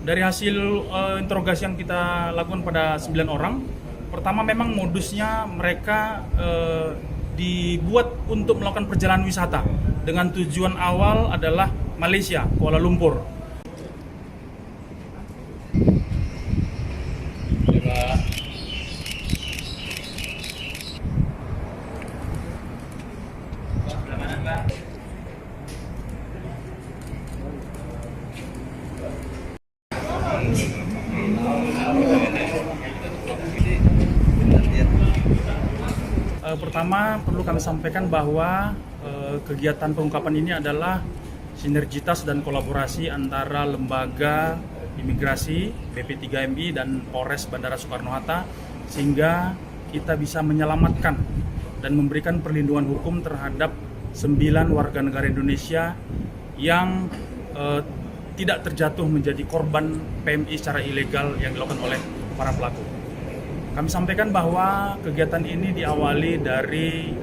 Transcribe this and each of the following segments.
Dari hasil interogasi yang kita lakukan pada 9 orang, pertama memang modusnya mereka dibuat untuk melakukan perjalanan wisata dengan tujuan awal adalah Malaysia, Kuala Lumpur. Pertama perlu kami sampaikan bahwa kegiatan pengungkapan ini adalah sinergitas dan kolaborasi antara lembaga imigrasi, BP3MI dan Polres Bandara Soekarno-Hatta sehingga kita bisa menyelamatkan dan memberikan perlindungan hukum terhadap 9 warga negara Indonesia yang tidak terjatuh menjadi korban PMI secara ilegal yang dilakukan oleh para pelaku. Kami sampaikan bahwa kegiatan ini diawali dari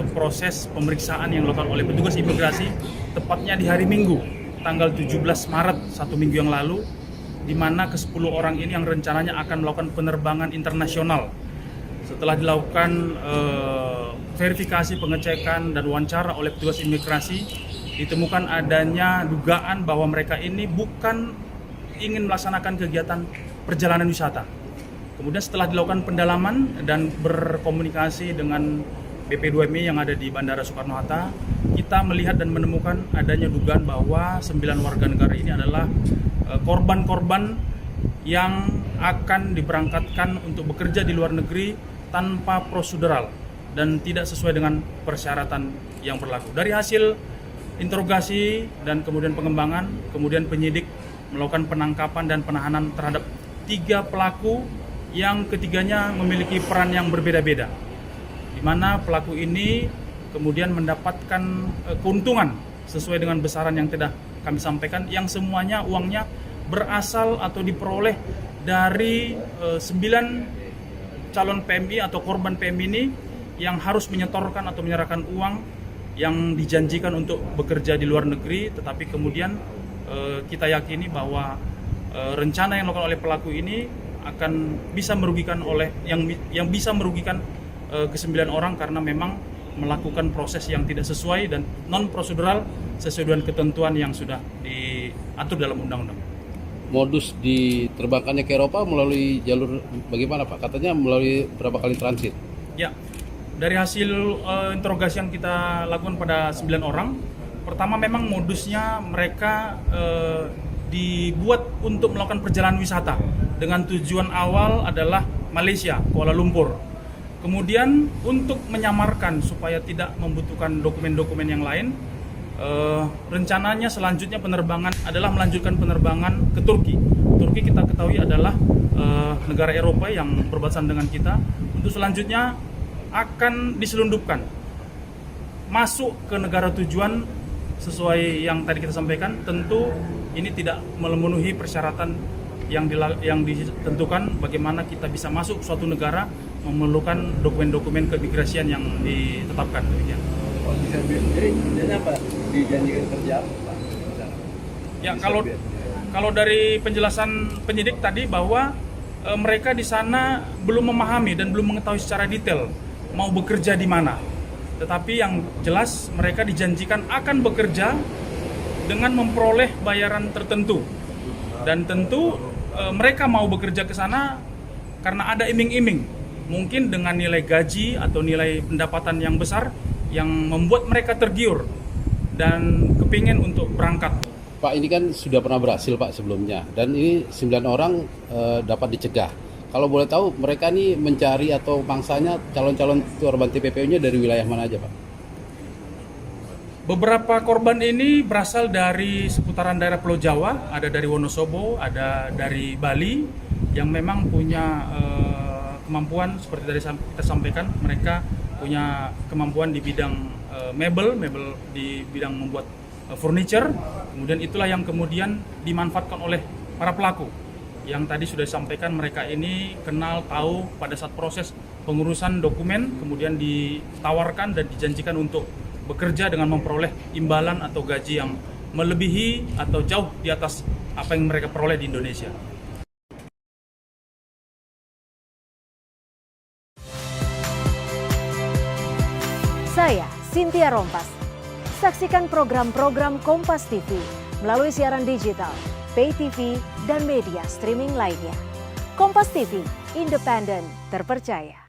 proses pemeriksaan yang dilakukan oleh petugas imigrasi tepatnya di hari Minggu, tanggal 17 Maret, 1 minggu yang lalu, di mana ke-10 orang ini yang rencananya akan melakukan penerbangan internasional. Setelah dilakukan verifikasi, pengecekan, dan wawancara oleh petugas imigrasi, ditemukan adanya dugaan bahwa mereka ini bukan ingin melaksanakan kegiatan perjalanan wisata. Kemudian setelah dilakukan pendalaman dan berkomunikasi dengan BP2MI yang ada di Bandara Soekarno-Hatta, kita melihat dan menemukan adanya dugaan bahwa 9 warga negara ini adalah korban-korban yang akan diberangkatkan untuk bekerja di luar negeri tanpa prosedural dan tidak sesuai dengan persyaratan yang berlaku. Dari hasil interogasi dan kemudian pengembangan, kemudian penyidik melakukan penangkapan dan penahanan terhadap 3 pelaku yang ketiganya memiliki peran yang berbeda-beda, di mana pelaku ini kemudian mendapatkan keuntungan sesuai dengan besaran yang tidak kami sampaikan, yang semuanya uangnya berasal atau diperoleh dari 9 calon PMI atau korban PMI ini yang harus menyetorkan atau menyerahkan uang yang dijanjikan untuk bekerja di luar negeri, tetapi kemudian kita yakini bahwa rencana yang dilakukan oleh pelaku ini akan bisa merugikan yang bisa merugikan ke-9 orang karena memang melakukan proses yang tidak sesuai dan non prosedural sesuai dengan ketentuan yang sudah diatur dalam undang-undang. Modus diterbangkannya ke Eropa melalui jalur bagaimana Pak? Katanya melalui berapa kali transit? Ya, dari hasil interogasi yang kita lakukan pada 9 orang, pertama memang modusnya mereka dibuat untuk melakukan perjalanan wisata dengan tujuan awal adalah Malaysia, Kuala Lumpur. Kemudian untuk menyamarkan supaya tidak membutuhkan dokumen-dokumen yang lain, rencananya selanjutnya penerbangan adalah melanjutkan penerbangan ke Turki. Turki kita ketahui adalah negara Eropa yang berbatasan dengan kita. Untuk selanjutnya akan diselundupkan masuk ke negara tujuan sesuai yang tadi kita sampaikan. Tentu ini tidak memenuhi persyaratan yang ditentukan bagaimana kita bisa masuk ke suatu negara memerlukan dokumen-dokumen keimigrasian yang ditetapkan. Jadi apa dijanjikan kerja apa? Ya, kalau dari penjelasan penyidik tadi bahwa mereka di sana belum memahami dan belum mengetahui secara detail mau bekerja di mana. Tetapi yang jelas mereka dijanjikan akan bekerja dengan memperoleh bayaran tertentu. Dan tentu mereka mau bekerja ke sana karena ada iming-iming, mungkin dengan nilai gaji atau nilai pendapatan yang besar yang membuat mereka tergiur dan kepingin untuk berangkat. Pak, ini kan sudah pernah berhasil Pak sebelumnya, dan ini 9 orang dapat dicegah. Kalau boleh tahu mereka ini mencari atau mangsanya calon-calon korban TPPU-nya dari wilayah mana aja Pak? Beberapa korban ini berasal dari seputaran daerah Pulau Jawa, ada dari Wonosobo, ada dari Bali, yang memang punya kemampuan seperti tadi kita sampaikan, mereka punya kemampuan di bidang mebel di bidang membuat furniture. Kemudian itulah yang kemudian dimanfaatkan oleh para pelaku. Yang tadi sudah disampaikan, mereka ini kenal tahu pada saat proses pengurusan dokumen, kemudian ditawarkan dan dijanjikan untuk bekerja dengan memperoleh imbalan atau gaji yang melebihi atau jauh di atas apa yang mereka peroleh di Indonesia. Saya Cynthia Rompas. Saksikan program-program Kompas TV melalui siaran digital, pay TV, dan media streaming lainnya. Kompas TV, independen, terpercaya.